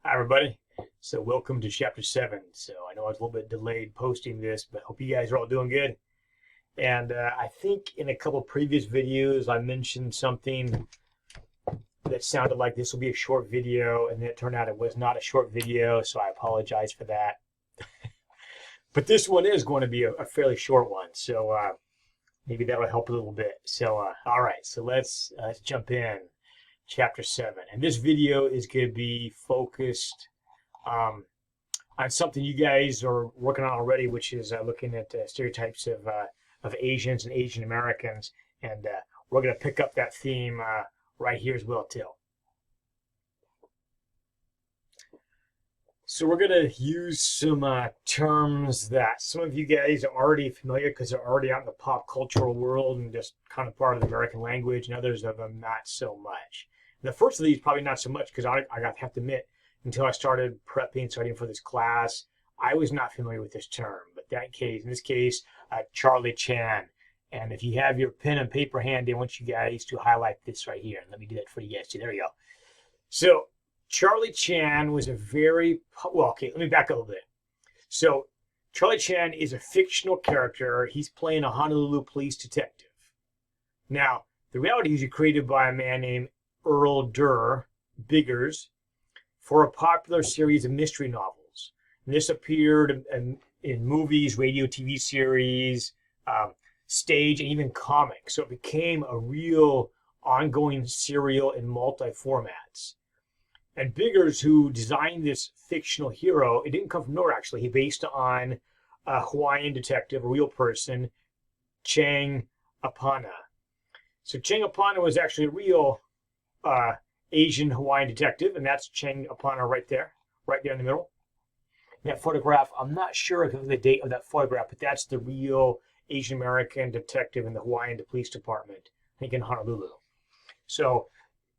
Hi, everybody. So, welcome to Chapter 7. So, I know I was a little bit delayed posting this, but hope you guys are all doing good. And I think in a couple previous videos, I mentioned something that sounded like this will be a short video, and then it turned out it was not a short video, so I apologize for that. But this one is going to be a fairly short one, so maybe that'll help a little bit. So, all right, so let's jump in. Chapter 7. And this video is going to be focused on something you guys are working on already, which is looking at stereotypes of Asians and Asian Americans. And we're going to pick up that theme right here as well, too. So we're going to use some terms that some of you guys are already familiar because they're already out in the pop cultural world and just kind of part of the American language, and others of them not so much. The first of these probably not so much because I have to admit, until I started prepping, studying for this class, I was not familiar with this term. But in this case, Charlie Chan. And if you have your pen and paper handy, I want you guys to highlight this right here. And let me do that for you guys too. There you go. So Charlie Chan was let me back up a little bit. So Charlie Chan is a fictional character. He's playing a Honolulu police detective. Now, the reality is he's created by a man named Earl Durr Biggers for a popular series of mystery novels. And this appeared in movies, radio, TV series, stage, and even comics. So it became a real ongoing serial in multi-formats. And Biggers, who designed this fictional hero, it didn't come from nowhere, actually. He based it on a Hawaiian detective, a real person, Chang Apana. So Chang Apana was actually a real Asian Hawaiian detective, and that's Chang Apana right there in the middle. And that photograph, I'm not sure of the date of that photograph, but that's the real Asian American detective in the Hawaiian Police Department, I think in Honolulu. So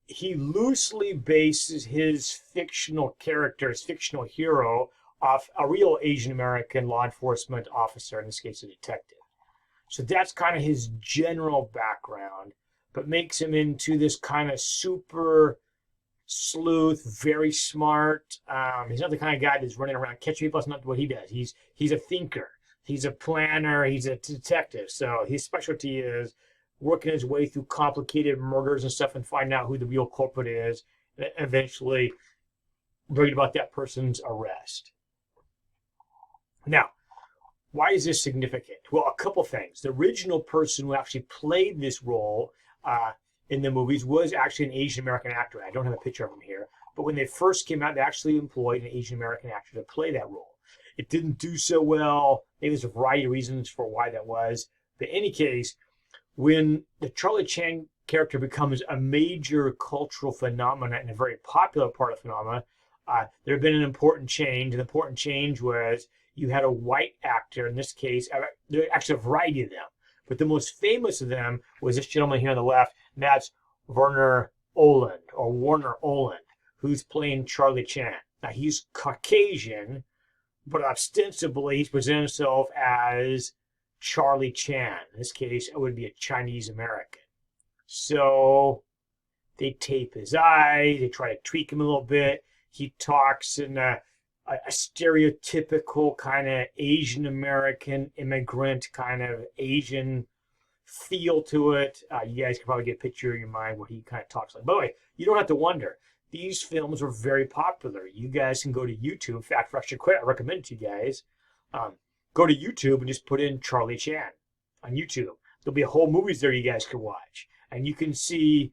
he loosely bases his fictional character, his fictional hero, off a real Asian American law enforcement officer, in this case a detective. So that's kind of his general background, but makes him into this kind of super sleuth, very smart. He's not the kind of guy that's running around catching people. That's not what he does. He's a thinker. He's a planner. He's a detective. So his specialty is working his way through complicated murders and stuff and finding out who the real culprit is, and eventually bringing about that person's arrest. Now, why is this significant? Well, a couple things. The original person who actually played this role in the movies was actually an Asian American actor. I don't have a picture of him here, but when they first came out, they actually employed an Asian American actor to play that role. It didn't do so well. Maybe there's a variety of reasons for why that was. But in any case, when the Charlie Chan character becomes a major cultural phenomenon and a very popular part of the phenomena, there had been an important change. And the important change was you had a white actor, in this case, there are actually a variety of them. But the most famous of them was this gentleman here on the left, and that's Warner Oland, who's playing Charlie Chan. Now, he's Caucasian, but ostensibly he's presented himself as Charlie Chan. In this case, it would be a Chinese American. So they tape his eyes, they try to tweak him a little bit. He talks in a stereotypical kind of Asian American immigrant kind of Asian feel to it. You guys can probably get a picture in your mind what he kind of talks like. By the way, you don't have to wonder. These films were very popular. You guys can go to YouTube. In fact, for extra credit, I recommend it to you guys. Go to YouTube and just put in Charlie Chan on YouTube. There'll be whole movies there you guys can watch. And you can see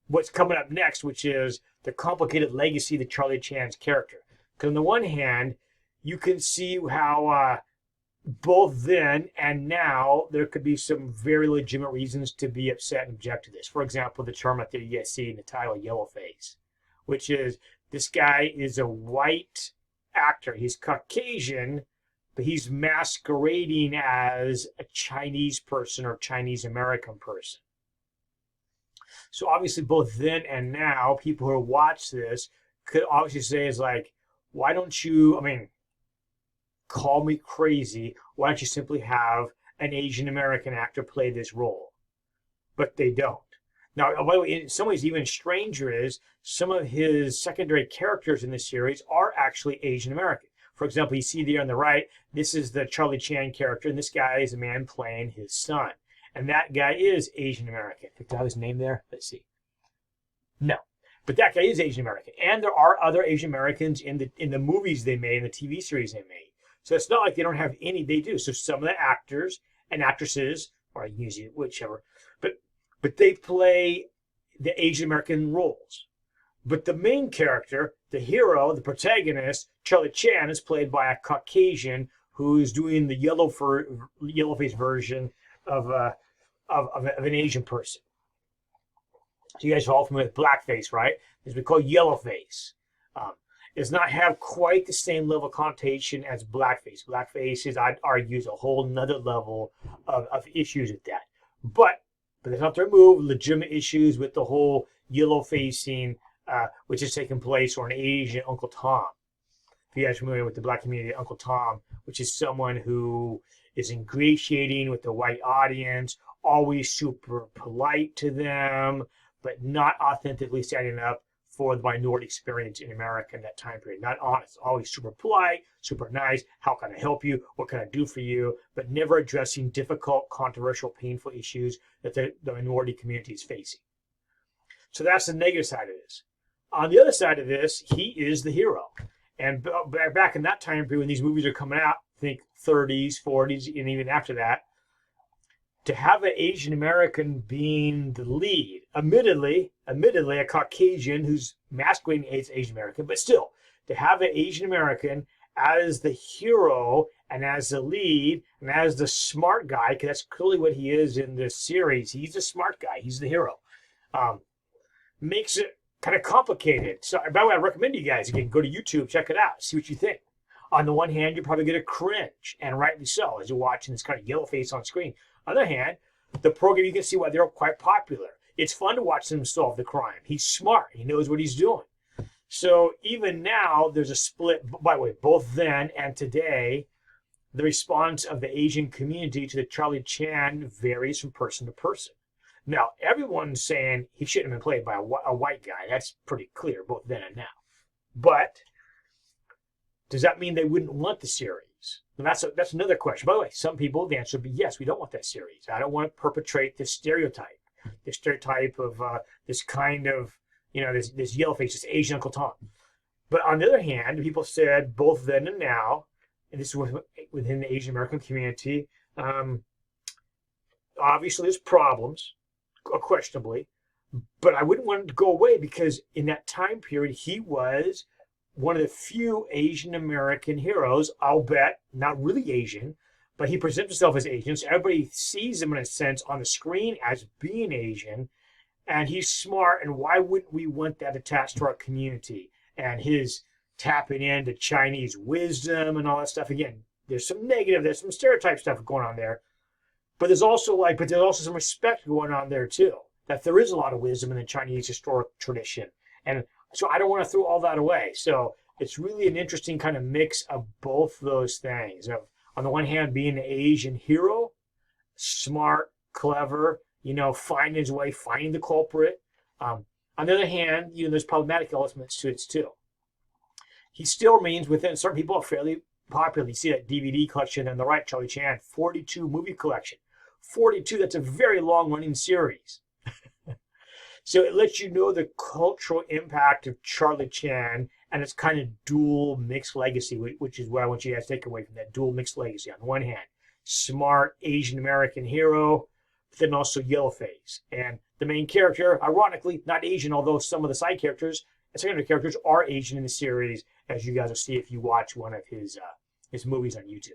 what's coming up next, which is the complicated legacy of the Charlie Chan's character. Because on the one hand, you can see how both then and now there could be some very legitimate reasons to be upset and object to this. For example, the term that you guys see in the title, yellowface, which is this guy is a white actor. He's Caucasian, but he's masquerading as a Chinese person or Chinese American person. So obviously both then and now, people who watch this could obviously say is like, why don't you, call me crazy, why don't you simply have an Asian American actor play this role? But they don't. Now, by the way, in some ways, even stranger is some of his secondary characters in this series are actually Asian American. For example, you see there on the right, this is the Charlie Chan character, and this guy is a man playing his son. And that guy is Asian American. Did I have his name there? Let's see. No. But that guy is Asian American. And there are other Asian Americans in the movies they made, in the TV series they made. So it's not like they don't have any, they do. So some of the actors and actresses, or I can use it, whichever, but they play the Asian American roles. But the main character, the hero, the protagonist, Charlie Chan, is played by a Caucasian who's doing the yellow-faced version of an Asian person. So you guys are all familiar with blackface, right? It's we call yellowface. It does not have quite the same level of connotation as blackface. Blackface is, I'd argue, is a whole nother level of issues with that. But that's not to remove legitimate issues with the whole yellow facing, which is taking place, or an Asian Uncle Tom. If you guys are familiar with the black community, Uncle Tom, which is someone who is ingratiating with the white audience, always super polite to them, but not authentically standing up for the minority experience in America in that time period. Not honest, always super polite, super nice. How can I help you? What can I do for you? But never addressing difficult, controversial, painful issues that the minority community is facing. So that's the negative side of this. On the other side of this, he is the hero. And back in that time period when these movies are coming out, think 30s, 40s, and even after that, to have an Asian American being the lead, admittedly a Caucasian who's masquerading as Asian American, but still, to have an Asian American as the hero and as the lead and as the smart guy, because that's clearly what he is in this series. He's a smart guy. He's the hero. Makes it kind of complicated. So, by the way, I recommend you guys, again, go to YouTube, check it out, see what you think. On the one hand, you're probably going to cringe, and rightly so, as you're watching this kind of yellow face on screen. On the other hand, the program, you can see why they're quite popular. It's fun to watch him solve the crime. He's smart. He knows what he's doing. So even now, there's a split. By the way, both then and today, the response of the Asian community to the Charlie Chan varies from person to person. Now, everyone's saying he shouldn't have been played by a white guy. That's pretty clear, both then and now. But does that mean they wouldn't want the series? And that's another question. By the way, some people, the answer would be yes, we don't want that series. I don't want to perpetrate this stereotype of this kind of, this yellow face, this Asian Uncle Tom. But on the other hand, people said both then and now, and this is within the Asian American community, obviously there's problems, questionably, but I wouldn't want him to go away because in that time period, he was one of the few Asian American heroes, I'll bet, not really Asian, but he presents himself as Asian, so everybody sees him in a sense on the screen as being Asian, and he's smart, and why wouldn't we want that attached to our community? And his tapping into Chinese wisdom and all that stuff. Again, there's some stereotype stuff going on there, but there's also some respect going on there too, that there is a lot of wisdom in the Chinese historic tradition. And so I don't want to throw all that away. So it's really an interesting kind of mix of both those things. Of, on the one hand, being an Asian hero, smart, clever, finding his way, finding the culprit. On the other hand, there's problematic elements to it too. He still remains within, certain people are fairly popular. You see that DVD collection on the right, Charlie Chan, 42 movie collection. 42, that's a very long running series. So it lets you know the cultural impact of Charlie Chan and its kind of dual mixed legacy, which is what I want you guys to take away from that dual mixed legacy. On the one hand, smart Asian American hero, but then also yellowface. And the main character, ironically, not Asian, although some of the side characters and secondary characters are Asian in the series, as you guys will see if you watch one of his movies on YouTube.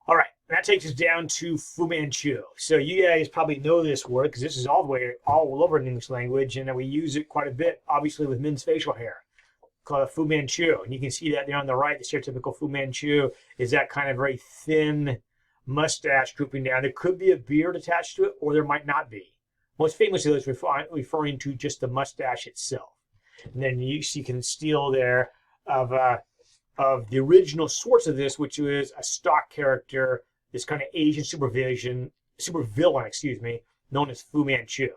All right, that takes us down to Fu Manchu. So you guys probably know this word because this is all over in English language, and we use it quite a bit, obviously, with men's facial hair. Called a Fu Manchu, and you can see that there on the right. The stereotypical Fu Manchu is that kind of very thin mustache drooping down. There could be a beard attached to it, or there might not be. Most famously, it's referring to just the mustache itself. And then you can steal there of the original source of this, which was a stock character, this kind of Asian supervillain, known as Fu Manchu.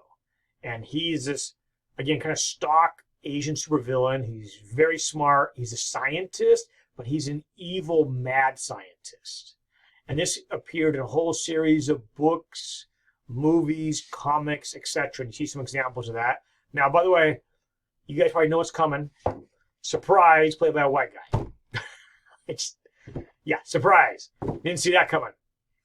And he's this, again, kind of stock Asian supervillain. He's very smart. He's a scientist, but he's an evil, mad scientist. And this appeared in a whole series of books, movies, comics, etc. And you see some examples of that. Now, by the way, you guys probably know what's coming. Surprise, played by a white guy. Yeah, surprise. Didn't see that coming.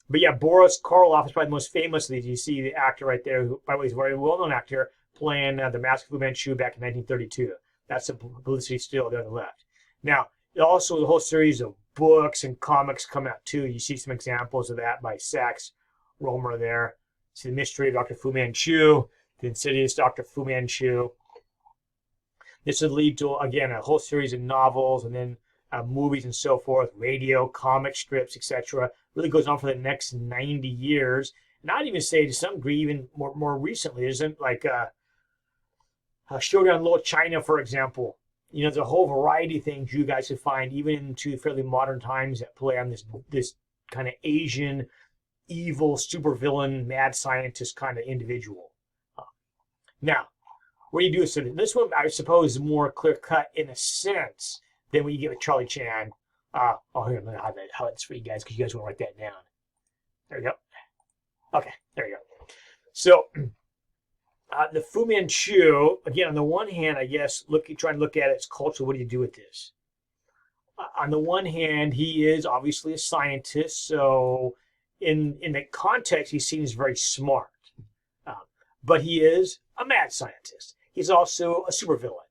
But yeah, Boris Karloff is probably the most famous of these. You see the actor right there, who, by the way, is a very well-known actor, playing the Mask of Fu Manchu back in 1932. That's the publicity still there on the left. Now, also the whole series of books and comics come out too. You see some examples of that by Sax Rohmer there. See the mystery of Dr. Fu Manchu, the insidious Dr. Fu Manchu. This would lead to, again, a whole series of novels and then movies and so forth, radio, comic strips, etc. Really goes on for the next 90 years. And I'd even say to some degree, even more recently, isn't like Showdown Little China, for example. You know, there's a whole variety of things you guys could find, even into fairly modern times, that play on this kind of Asian, evil, supervillain, mad scientist kind of individual. Now, what do you do? So this one, I suppose, is more clear-cut in a sense than what you get with Charlie Chan. Here, I'm going to highlight this for you guys because you guys want to write that down. There we go. Okay, there you go. So, the Fu Manchu, again, on the one hand, I guess, trying to look at its culture, what do you do with this? On the one hand, he is obviously a scientist, so in the context, he's seen as very smart. But he is a mad scientist. He's also a supervillain.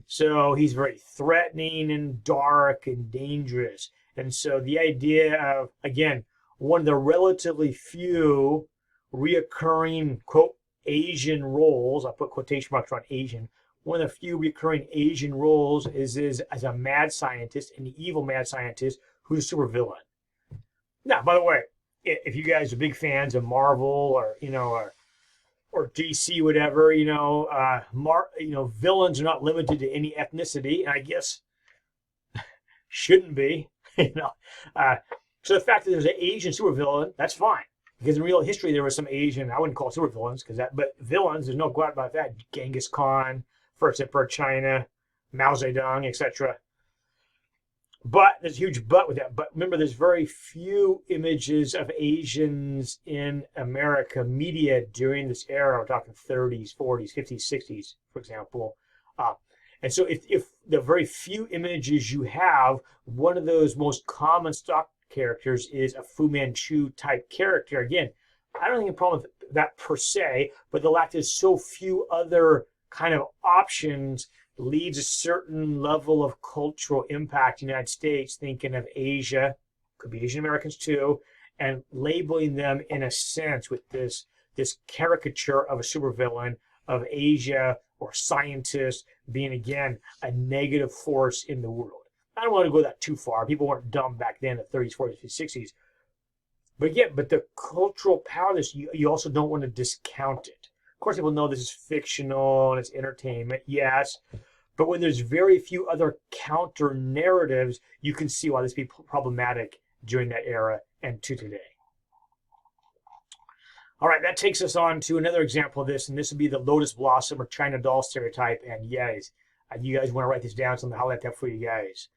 So he's very threatening and dark and dangerous. And so the idea of, again, one of the relatively few reoccurring, quote, Asian roles, I put quotation marks on Asian, one of the few recurring Asian roles is as a mad scientist, an evil mad scientist who's a supervillain. Now, by the way, if you guys are big fans of Marvel or, or DC, whatever, villains are not limited to any ethnicity, and I guess shouldn't be, So the fact that there's an Asian supervillain, that's fine. Because in real history, there was some Asian, I wouldn't call it supervillains, but villains, there's no doubt about that. Genghis Khan, First Emperor of China, Mao Zedong, etc. But there's a huge but with that. But remember, there's very few images of Asians in America media during this era. We're talking 30s, 40s, 50s, 60s, for example. And so if the very few images you have, one of those most common stock characters is a Fu Manchu type character. Again, I don't think a problem with that per se, but the fact there's so few other kind of options leads a certain level of cultural impact in the United States, thinking of Asia, could be Asian Americans too, and labeling them in a sense with this caricature of a supervillain of Asia or scientist being, again, a negative force in the world. I don't want to go that too far. People weren't dumb back then in the 30s, 40s, 50s, 60s. But again, the cultural power of this, you also don't want to discount it. Of course, people know this is fictional and it's entertainment, yes. But when there's very few other counter narratives, you can see why this be problematic during that era and to today. All right, that takes us on to another example of this, and this would be the Lotus Blossom or China doll stereotype. And yes, you guys want to write this down, so I'm going to highlight that for you guys.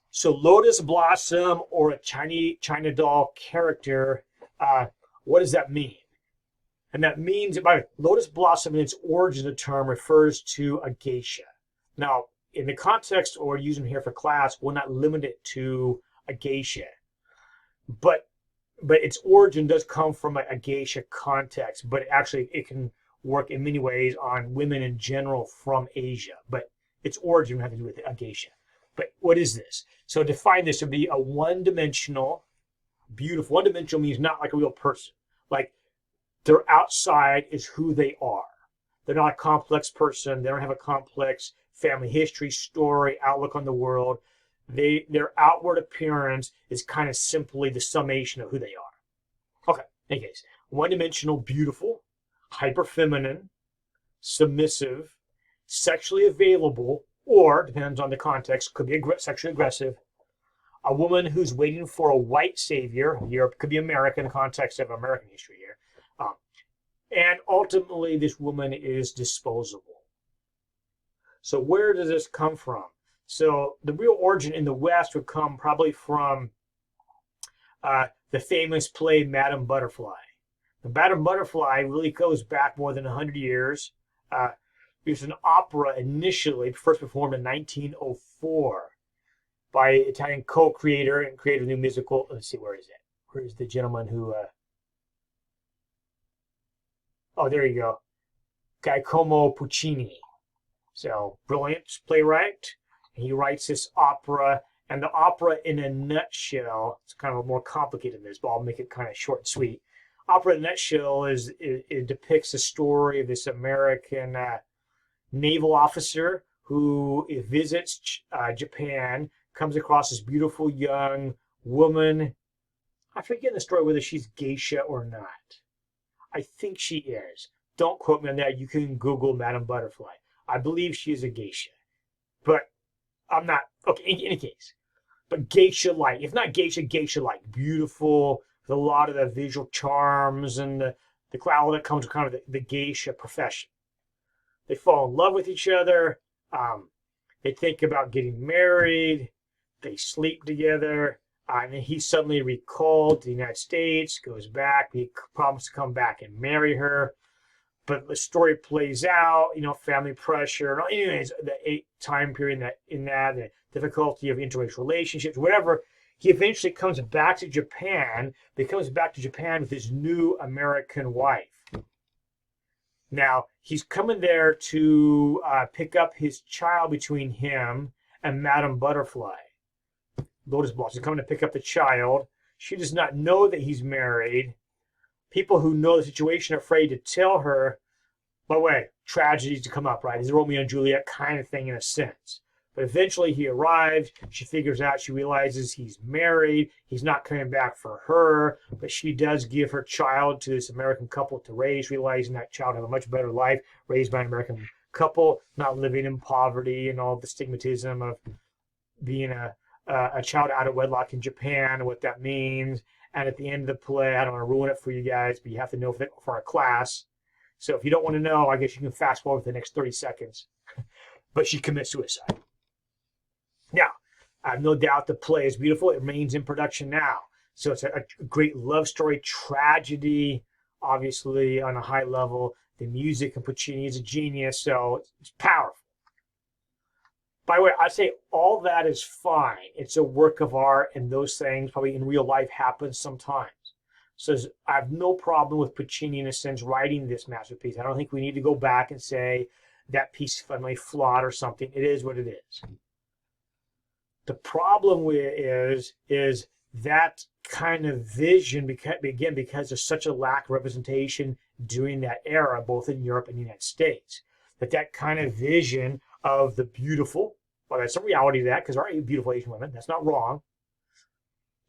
So Lotus Blossom or a China doll character, what does that mean? And that means, by Lotus Blossom in its origin, the term refers to a geisha. Now, in the context or using here for class, we're not limited to a geisha. But its origin does come from a geisha context, but actually it can work in many ways on women in general from Asia. But its origin has to do with a geisha. But what is this? So define this to be a one-dimensional, beautiful. One-dimensional means not like a real person. Like their outside is who they are. They're not a complex person. They don't have a complex family history, story, outlook on the world. Their outward appearance is kind of simply the summation of who they are. Okay, in any case, one-dimensional, beautiful, hyper-feminine, submissive, sexually available, or, depends on the context, could be sexually aggressive. A woman who's waiting for a white savior, Europe could be America in the context of American history here. And ultimately, this woman is disposable. So where does this come from? So the real origin in the West would come probably from the famous play Madame Butterfly. The Madame Butterfly really goes back more than 100 years. Uh, it was an opera initially, first performed in 1904 by Italian co-creator and creator of the new musical. Let's see, where is it? Where is the gentleman who? Oh, there you go, Giacomo Puccini. So brilliant playwright. He writes this opera, and the opera in a nutshell, it's kind of more complicated than this, but I'll make it kind of short and sweet. Opera in a nutshell is it depicts the story of this American naval officer who visits Japan, comes across this beautiful young woman. I forget the story whether she's geisha or not. I think she is. Don't quote me on that. You can Google Madame Butterfly. I believe she is a geisha, but I'm not. Okay, in any case, but geisha-like. If not geisha, geisha-like. Beautiful, with a lot of the visual charms and the cloud that comes with kind of the geisha profession. They fall in love with each other. They think about getting married. They sleep together. And then he's suddenly recalled to the United States, goes back. He promises to come back and marry her. But the story plays out, family pressure. Anyways, the time period the difficulty of interracial relationships, whatever. He eventually comes back to Japan, but he comes back to Japan with his new American wife. Now, he's coming there to pick up his child between him and Madame Butterfly. Lotus Blossom. He's coming to pick up the child. She does not know that he's married. People who know the situation are afraid to tell her. By the way, tragedies to come up, right? It's a Romeo and Juliet kind of thing in a sense. But eventually he arrives. She figures out, she realizes he's married. He's not coming back for her, but she does give her child to this American couple to raise, realizing that child will have a much better life raised by an American couple, not living in poverty and all the stigmatism of being a child out of wedlock in Japan and what that means. And at the end of the play, I don't want to ruin it for you guys, but you have to know for our class. So if you don't want to know, I guess you can fast forward the next 30 seconds. But she commits suicide. Now, I have no doubt the play is beautiful. It remains in production now. So it's a great love story, tragedy, obviously on a high level. The music, and Puccini is a genius, so it's powerful. By the way, I'd say all that is fine. It's a work of art, and those things probably in real life happen sometimes. So I have no problem with Puccini, in a sense, writing this masterpiece. I don't think we need to go back and say that piece is fundamentally flawed or something. It is what it is. The problem is that kind of vision, because there's such a lack of representation during that era, both in Europe and the United States, that kind of vision of the beautiful, well, there's some reality to that, because there are beautiful Asian women. That's not wrong.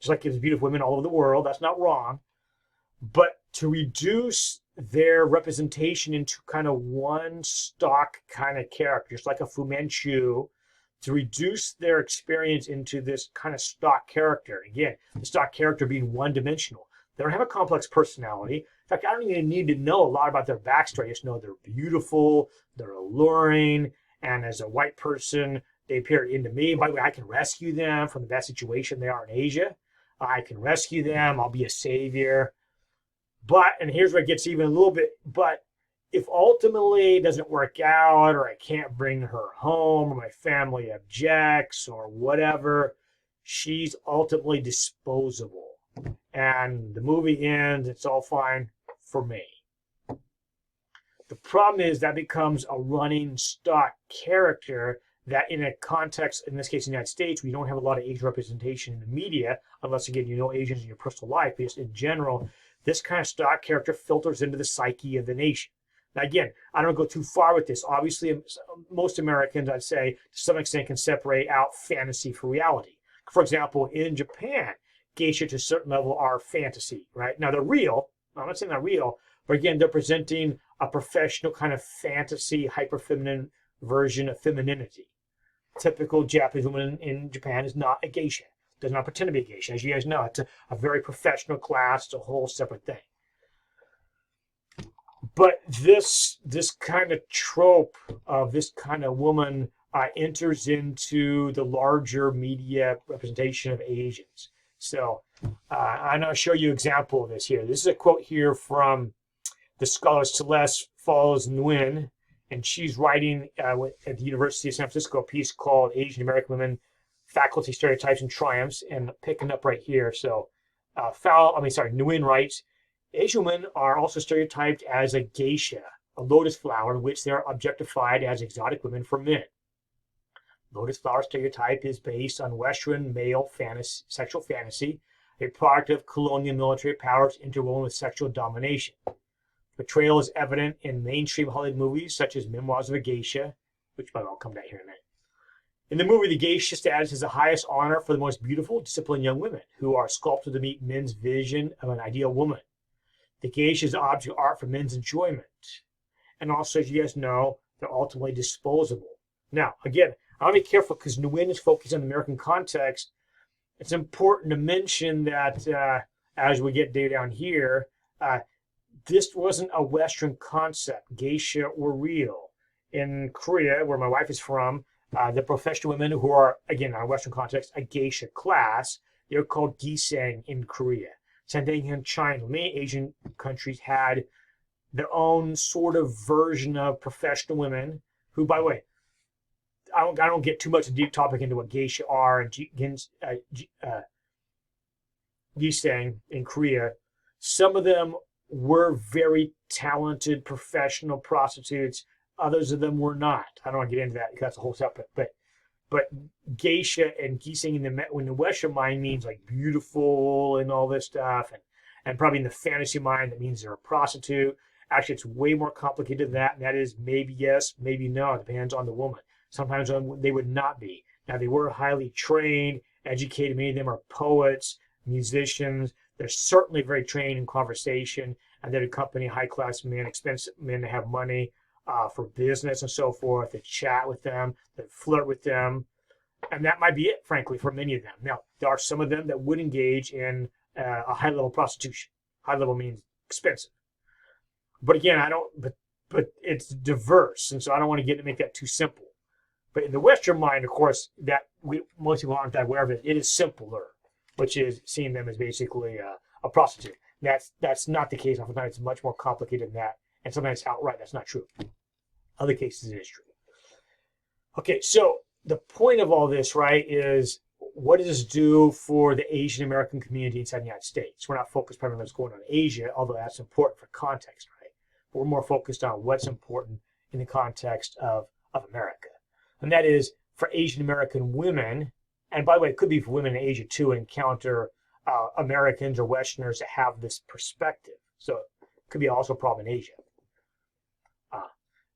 Just like there's beautiful women all over the world. That's not wrong. But to reduce their representation into kind of one stock kind of character, just like a Fu Manchu, to reduce their experience into this kind of stock character. Again, the stock character being one-dimensional. They don't have a complex personality. In fact, I don't even need to know a lot about their backstory. I just know they're beautiful, they're alluring, and as a white person, they appear into me. By the way, I can rescue them from the bad situation they are in Asia. I can rescue them. I'll be a savior. But, and here's where it gets even a little bit, but if ultimately it doesn't work out, or I can't bring her home, or my family objects, or whatever, she's ultimately disposable. And the movie ends, it's all fine for me. The problem is that becomes a running stock character that in a context, in this case, in the United States, we don't have a lot of Asian representation in the media, unless, again, you know Asians in your personal life, but just in general, this kind of stock character filters into the psyche of the nation. Now, again, I don't go too far with this. Obviously, most Americans, I'd say, to some extent, can separate out fantasy from reality. For example, in Japan, geisha to a certain level are fantasy, right? Now, they're real. I'm not saying they're real, but again, they're presenting a professional kind of fantasy, hyper-feminine version of femininity. Typical Japanese woman in Japan is not a geisha. Does not pretend to be a geisha. As you guys know, it's a very professional class. It's a whole separate thing. But this kind of trope of this kind of woman enters into the larger media representation of Asians. So I'm going to show you an example of this here. This is a quote here from the scholar Celeste Falls Nguyen, and she's writing at the University of San Francisco a piece called Asian American Women, Faculty Stereotypes and Triumphs, and picking up right here. So Nguyen writes, Asian women are also stereotyped as a geisha, a lotus flower in which they are objectified as exotic women for men. Lotus flower stereotype is based on Western male sexual fantasy, a product of colonial military powers interwoven with sexual domination. Portrayal is evident in mainstream Hollywood movies such as Memoirs of a Geisha, which by the way I'll come back here in a minute. In the movie, the geisha status is the highest honor for the most beautiful, disciplined young women who are sculpted to meet men's vision of an ideal woman. The geisha is an object of art for men's enjoyment. And also, as you guys know, they're ultimately disposable. Now, again, I want to be careful because Nguyen is focused on the American context. It's important to mention that as we get down here, this wasn't a Western concept. Geisha were real. In Korea, where my wife is from, the professional women who are, again, in a Western context, a geisha class, they're called gisang in Korea. Same thing in China. Many Asian countries had their own sort of version of professional women who, by the way, I don't get too much a deep topic into what geisha are and gisang in Korea. Some of them were very talented professional prostitutes. Others of them were not. I don't want to get into that because that's a whole separate. But geisha and gisang in the Western mind means like beautiful and all this stuff, and probably in the fantasy mind that means they're a prostitute. Actually, it's way more complicated than that, and that is maybe yes, maybe no. It depends on the woman. Sometimes they would not be. Now, they were highly trained, educated. Many of them are poets, musicians. They're certainly very trained in conversation, and they'd accompany high-class men, expensive men to have money for business and so forth. They chat with them, they flirt with them, and that might be it, frankly, for many of them. Now, there are some of them that would engage in a high-level prostitution. High-level means expensive. But again, but it's diverse, and so I don't want to make that too simple. But in the Western mind, of course, that most people aren't that aware of it. It is simpler, which is seeing them as basically a prostitute. That's not the case. Oftentimes, it's much more complicated than that, and sometimes outright that's not true. Other cases, it is true. Okay, so the point of all this, right, is what does this do for the Asian American community inside the United States? We're not focused primarily on what's going on in Asia, although that's important for context, right? But we're more focused on what's important in the context of America. And that is for Asian American women, and by the way, it could be for women in Asia too, encounter Americans or Westerners that have this perspective. So it could be also a problem in Asia.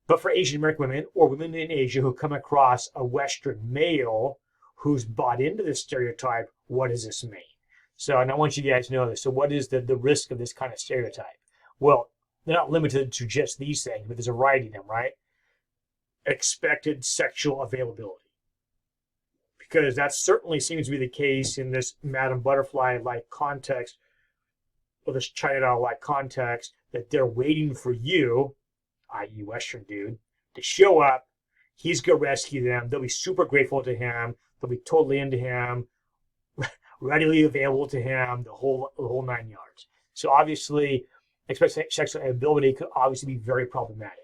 But for Asian American women or women in Asia who come across a Western male who's bought into this stereotype, what does this mean? So, and I want you guys to know this. So what is the risk of this kind of stereotype? Well, they're not limited to just these things, but there's a variety of them, right? Expected sexual availability. Because that certainly seems to be the case in this Madame Butterfly-like context, or this China doll-like context, that they're waiting for you, i.e. Western dude, to show up. He's going to rescue them. They'll be super grateful to him. They'll be totally into him, readily available to him, the whole 9 yards. So obviously, expected sexual availability could obviously be very problematic.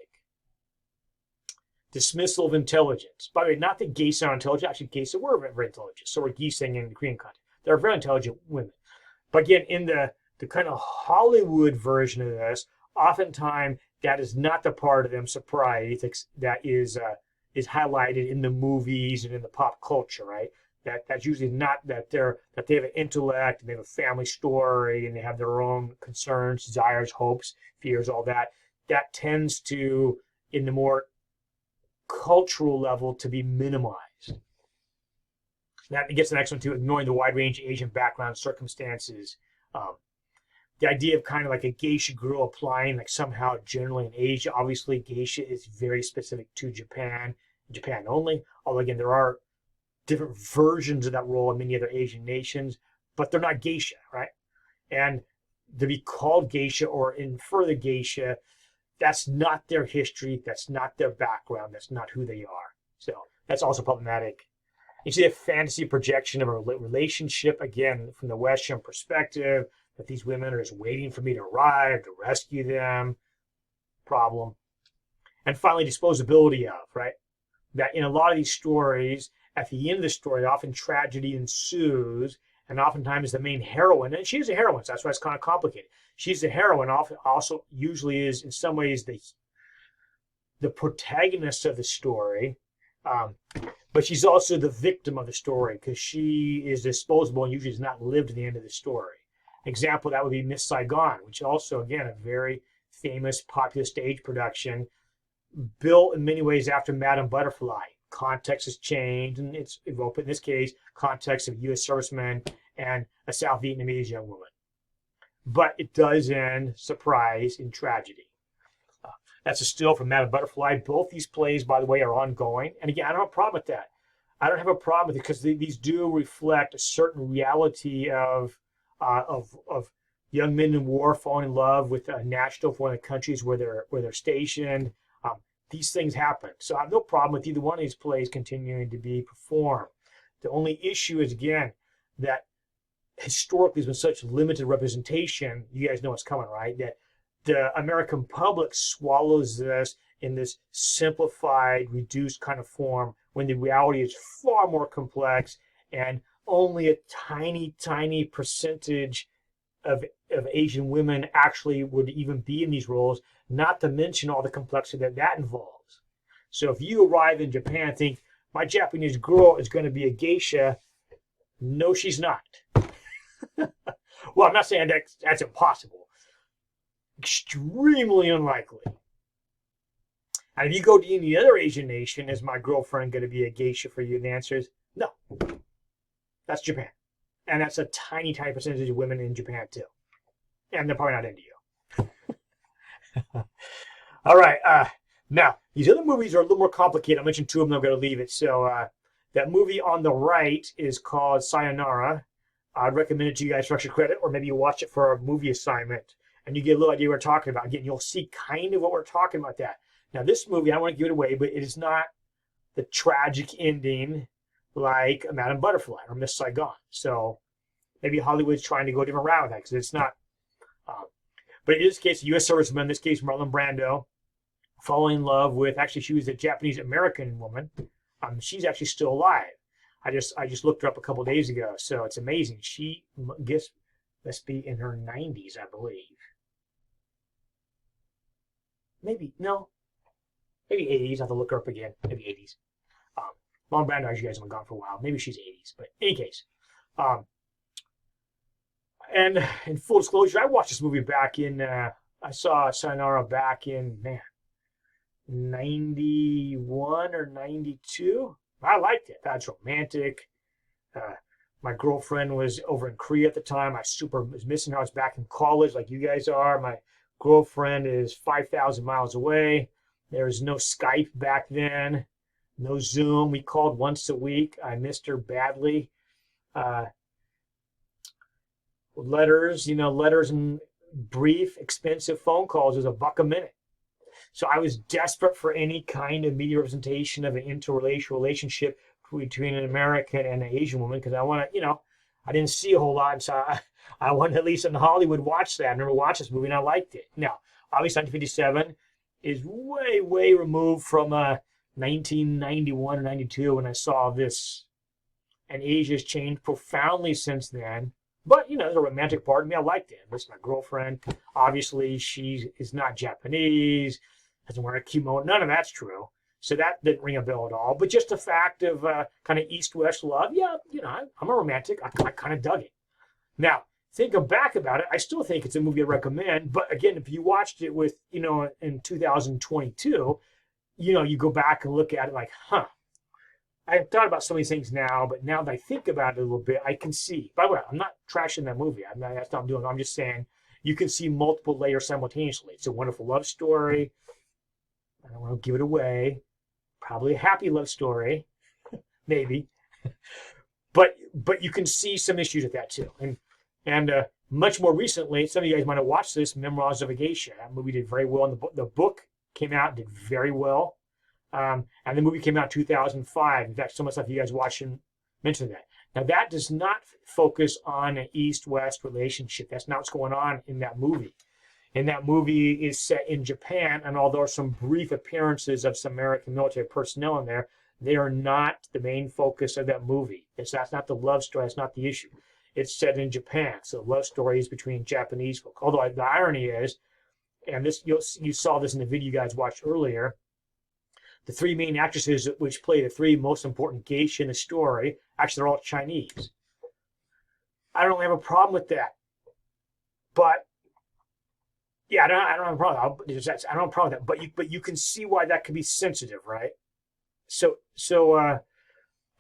Dismissal of intelligence. By the way, not that geisha are intelligent. Actually, geisha were very intelligent. So were gisang in the Korean context. They're very intelligent women. But again, in the kind of Hollywood version of this, oftentimes that is not the part of them surprise that is highlighted in the movies and in the pop culture, right? That's usually not that they have an intellect and they have a family story and they have their own concerns, desires, hopes, fears, all that. That tends to, in the more cultural level, to be minimized. That gets the next one too, ignoring the wide range of Asian background circumstances. The idea of kind of like a geisha girl applying like somehow generally in Asia. Obviously, geisha is very specific to Japan only. Although again, there are different versions of that role in many other Asian nations, but they're not geisha, right? And to be called geisha or infer the geisha, that's not their history. That's not their background. That's not who they are. So that's also problematic. You see a fantasy projection of a relationship, again, from the Western perspective, that these women are just waiting for me to arrive to rescue them. Problem. And finally, disposability of, right? That in a lot of these stories, at the end of the story, often tragedy ensues, and oftentimes the main heroine, and she's a heroine, so that's why it's kind of complicated. She's the heroine, often also usually is in some ways the protagonist of the story, but she's also the victim of the story because she is disposable and usually does not live to the end of the story. Example, that would be Miss Saigon, which also, again, a very famous popular stage production built in many ways after Madame Butterfly. Context has changed, and it's evoked in this case, context of a U.S. serviceman and a South Vietnamese young woman. But it does end, surprise, in tragedy. That's a still from Madame Butterfly. Both these plays, by the way, are ongoing. And again, I don't have a problem with that. I don't have a problem with it because these do reflect a certain reality of young men in war falling in love with a national for one of the countries where they're stationed. These things happen. So I have no problem with either one of these plays continuing to be performed. The only issue is, again, that historically there's been such limited representation. You guys know what's coming, right? That the American public swallows this in this simplified, reduced kind of form when the reality is far more complex and only a tiny, tiny percentage of Asian women actually would even be in these roles, not to mention all the complexity that involves. So if you arrive in Japan and think, my Japanese girl is going to be a geisha, no, she's not. Well, I'm not saying that's impossible. Extremely unlikely. And if you go to any other Asian nation, is my girlfriend going to be a geisha for you? And the answer is no. That's Japan. And that's a tiny, tiny percentage of women in Japan, too. And they're probably not into you. All right. Now, these other movies are a little more complicated. I mentioned two of them. I'm going to leave it. So that movie on the right is called Sayonara. I'd recommend it to you guys for extra credit, or maybe you watch it for a movie assignment, and you get a little idea what we're talking about. Again, you'll see kind of what we're talking about that. Now, this movie, I don't want to give it away, but it is not the tragic ending like Madame Butterfly or Miss Saigon. So maybe Hollywood's trying to go a different route with that because it's not. But in this case, a U.S. serviceman, in this case, Marlon Brando, falling in love with, actually, she was a Japanese-American woman. She's actually still alive. I just looked her up a couple of days ago, so it's amazing. She must be in her 90s, I believe. Maybe 80s. I have to look her up again. Maybe 80s. Marlon Brando, as you guys have been gone for a while. Maybe she's 80s, but in any case. And in full disclosure, I watched this movie back in, I saw Sayonara back in, 91 or 92. I liked it. That's romantic. My girlfriend was over in Korea at the time. I was missing her. I was back in college like you guys are. My girlfriend is 5,000 miles away. There was no Skype back then, no Zoom. We called once a week. I missed her badly. Letters and brief, expensive phone calls was $1 a minute. So I was desperate for any kind of media representation of an interracial relationship between an American and an Asian woman because I want to, I didn't see a whole lot. So I wanted at least in Hollywood watch that. I never watched this movie and I liked it. Now, obviously 1957 is way, way removed from 1991 or 92 when I saw this. And Asia's changed profoundly since then. But, there's a romantic part of me. I liked it. This is my girlfriend. Obviously, she is not Japanese, doesn't wear a kimono. None of that's true. So that didn't ring a bell at all. But just the fact of kind of East-West love, yeah, I'm a romantic. I kind of dug it. Now, thinking back about it, I still think it's a movie I recommend. But again, if you watched it with, in 2022, you go back and look at it like, I thought about some of these things now, but now that I think about it a little bit, I can see. By the way, I'm not trashing that movie. That's not what I'm doing. I'm just saying you can see multiple layers simultaneously. It's a wonderful love story. I don't want to give it away. Probably a happy love story, maybe. But you can see some issues with that too. And Much more recently, some of you guys might have watched this, Memoirs of a Geisha. That movie did very well. And the book came out, did very well. And the movie came out in 2005. In fact, some of the stuff you guys watching mentioned that. Now, that does not focus on an East-West relationship. That's not what's going on in that movie. And that movie is set in Japan, and although there are some brief appearances of some American military personnel in there, they are not the main focus of that movie. That's not the love story. That's not the issue. It's set in Japan, so love stories between Japanese folk. Although the irony is, and this you saw this in the video you guys watched earlier, the three main actresses which play the three most important geisha in the story, actually they're all Chinese. I don't have a problem with that, but yeah, I don't have a problem. I don't have a problem with that, but you can see why that could be sensitive, right? So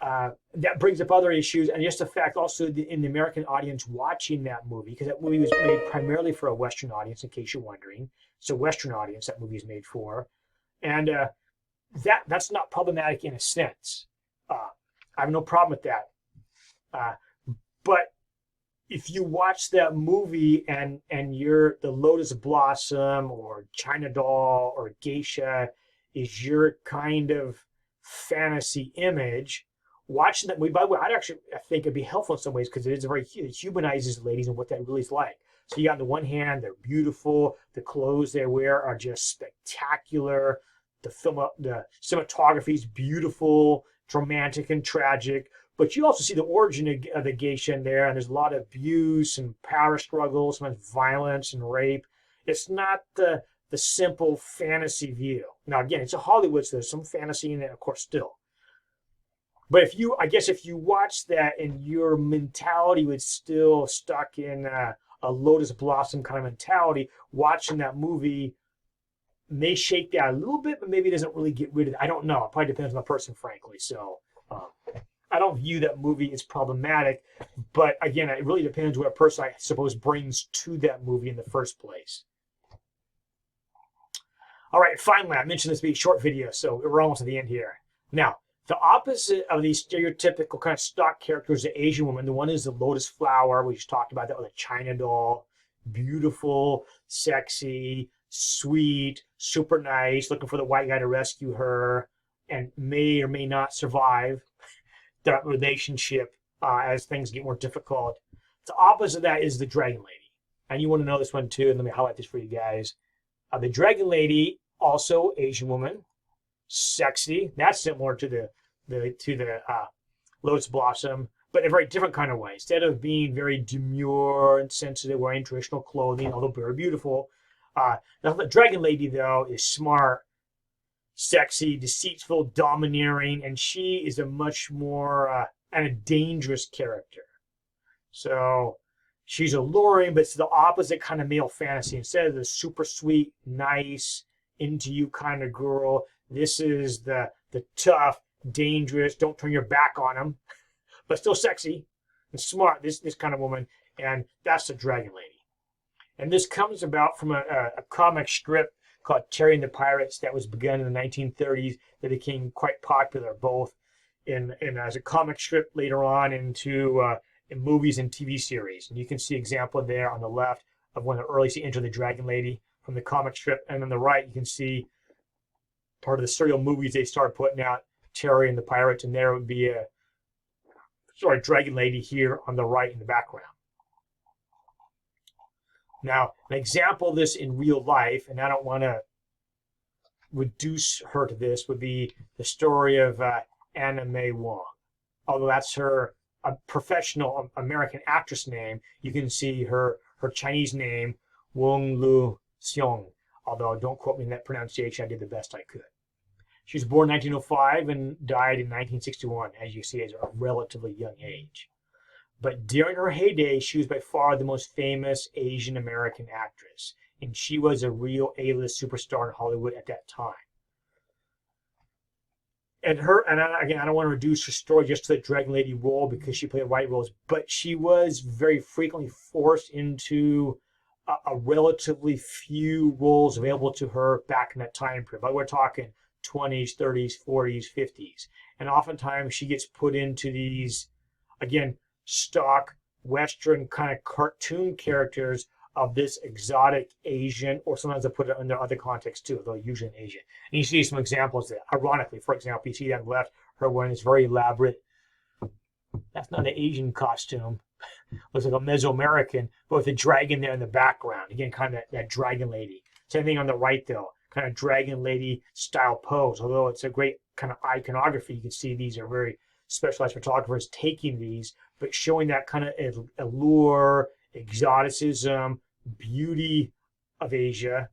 that brings up other issues, and just the fact also in the American audience watching that movie, because that movie was made primarily for a Western audience, in case you're wondering. It's a Western audience that movie is made for, and that's not problematic in a sense. I have no problem with that. But if you watch that movie and you're the Lotus Blossom or China Doll or Geisha is your kind of fantasy image, watching that movie, by the way, I think it'd be helpful in some ways because it humanizes the ladies and what that really is like. So you got on the one hand, they're beautiful. The clothes they wear are just spectacular. The cinematography is beautiful. It's romantic and tragic. But you also see the origin of the geisha in there, and there's a lot of abuse and power struggles, sometimes violence and rape. It's not the simple fantasy view. Now, again, it's a Hollywood, so there's some fantasy in it, of course, still. But if you watch that and your mentality was still stuck in a Lotus Blossom kind of mentality, watching that movie may shake that a little bit, but maybe it doesn't really get rid of it. I don't know. It probably depends on the person, frankly. So I don't view that movie as problematic. But again, it really depends what a person, I suppose, brings to that movie in the first place. All right, finally, I mentioned this being a short video, so we're almost at the end here. Now, the opposite of these stereotypical kind of stock characters, the Asian woman, the one is the lotus flower. We just talked about that with a China doll. Beautiful, sexy, sweet, super nice, looking for the white guy to rescue her, and may or may not survive that relationship as things get more difficult. The opposite of that is the Dragon Lady. And you want to know this one too, and let me highlight this for you guys. The Dragon Lady, also Asian woman, sexy. That's similar to the Lotus Blossom, but in a very different kind of way. Instead of being very demure and sensitive, wearing traditional clothing, although very beautiful. Now the Dragon Lady, though, is smart, sexy, deceitful, domineering, and she is a much more and a dangerous character. So she's alluring, but it's the opposite kind of male fantasy. Instead of the super sweet, nice, into you kind of girl, this is the tough, dangerous, don't turn your back on them, but still sexy and smart, this kind of woman, and that's the Dragon Lady. And this comes about from a comic strip called Terry and the Pirates that was begun in the 1930s that became quite popular, both in as a comic strip later on into in movies and TV series. And you can see an example there on the left of one of the earliest to enter the Dragon Lady from the comic strip. And on the right, you can see part of the serial movies they started putting out, Terry and the Pirates, and there would be a Dragon Lady here on the right in the background. Now, an example of this in real life, and I don't want to reduce her to this, would be the story of Mae Wong. Although that's her professional American actress name, you can see her Chinese name, Wong Lu Xiong. Although don't quote me in that pronunciation, I did the best I could. She was born in 1905 and died in 1961, as you see, at a relatively young age. But during her heyday, she was by far the most famous Asian American actress, and she was a real A-list superstar in Hollywood at that time. And again, I don't want to reduce her story just to the Dragon Lady role because she played white roles, but she was very frequently forced into a relatively few roles available to her back in that time period. But we're talking 20s, 30s, 40s, 50s. And oftentimes she gets put into these, again, stock Western kind of cartoon characters of this exotic Asian, or sometimes I put it in their other contexts too, though usually in Asia. And you see some examples there. Ironically, for example, you see on the left, her wearing this very elaborate, that's not an Asian costume, looks like a Mesoamerican, but with a dragon there in the background. Again, kind of that dragon lady. Same thing on the right though, kind of dragon lady style pose. Although it's a great kind of iconography, you can see these are very specialized photographers taking these, but showing that kind of allure, exoticism, beauty of Asia.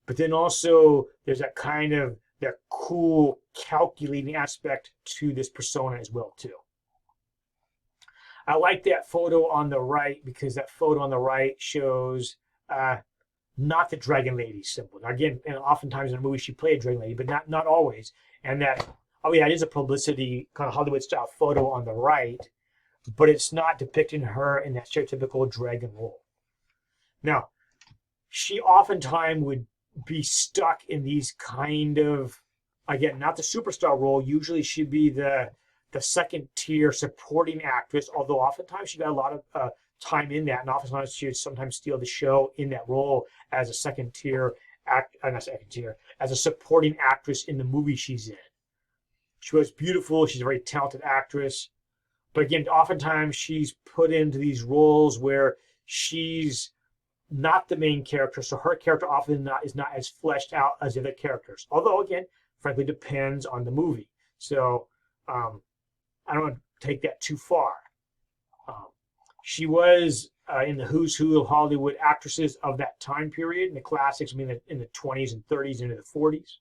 But then also there's that kind of that cool calculating aspect to this persona as well too. I like that photo on the right because that photo on the right shows not the dragon lady symbol. Now again, and oftentimes in a movie she played a dragon lady, but not always. And that, oh yeah, it is a publicity kind of Hollywood style photo on the right, but it's not depicting her in that stereotypical dragon role. Now, she oftentimes would be stuck in these kind of, again, not the superstar role. Usually she'd be the second tier supporting actress, although oftentimes she got a lot of time in that, and oftentimes she would sometimes steal the show in that role as a second tier as a supporting actress in the movie she's in. She was beautiful. She's a very talented actress. But again, oftentimes she's put into these roles where she's not the main character, so her character often is not as fleshed out as the other characters. Although, again, frankly, depends on the movie. So I don't want to take that too far. She was in the who's who of Hollywood actresses of that time period, in the classics, I mean, in the 20s and 30s into the 40s.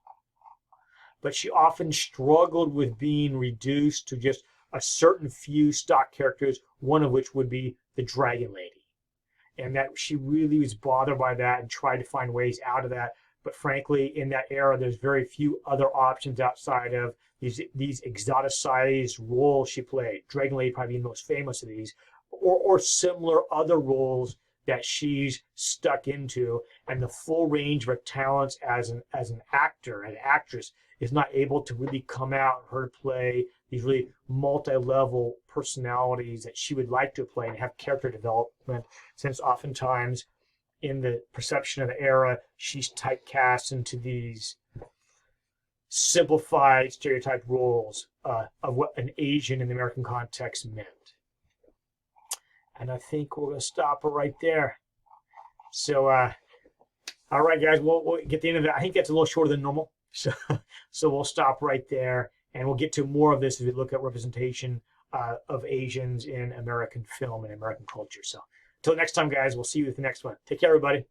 But she often struggled with being reduced to just a certain few stock characters, one of which would be the Dragon Lady. And that she really was bothered by that and tried to find ways out of that. But frankly, in that era, there's very few other options outside of these exoticized roles she played. Dragon Lady probably being the most famous of these, or similar other roles that she's stuck into, and the full range of her talents as an actor and actress is not able to really come out and her play these really multi-level personalities that she would like to play and have character development, since oftentimes in the perception of the era, she's typecast into these simplified stereotyped roles of what an Asian in the American context meant. And I think we're going to stop right there. So, all right, guys, we'll get the end of it. I think that's a little shorter than normal. So we'll stop right there, and we'll get to more of this as we look at representation of Asians in American film and American culture. So until next time, guys, we'll see you with the next one. Take care, everybody.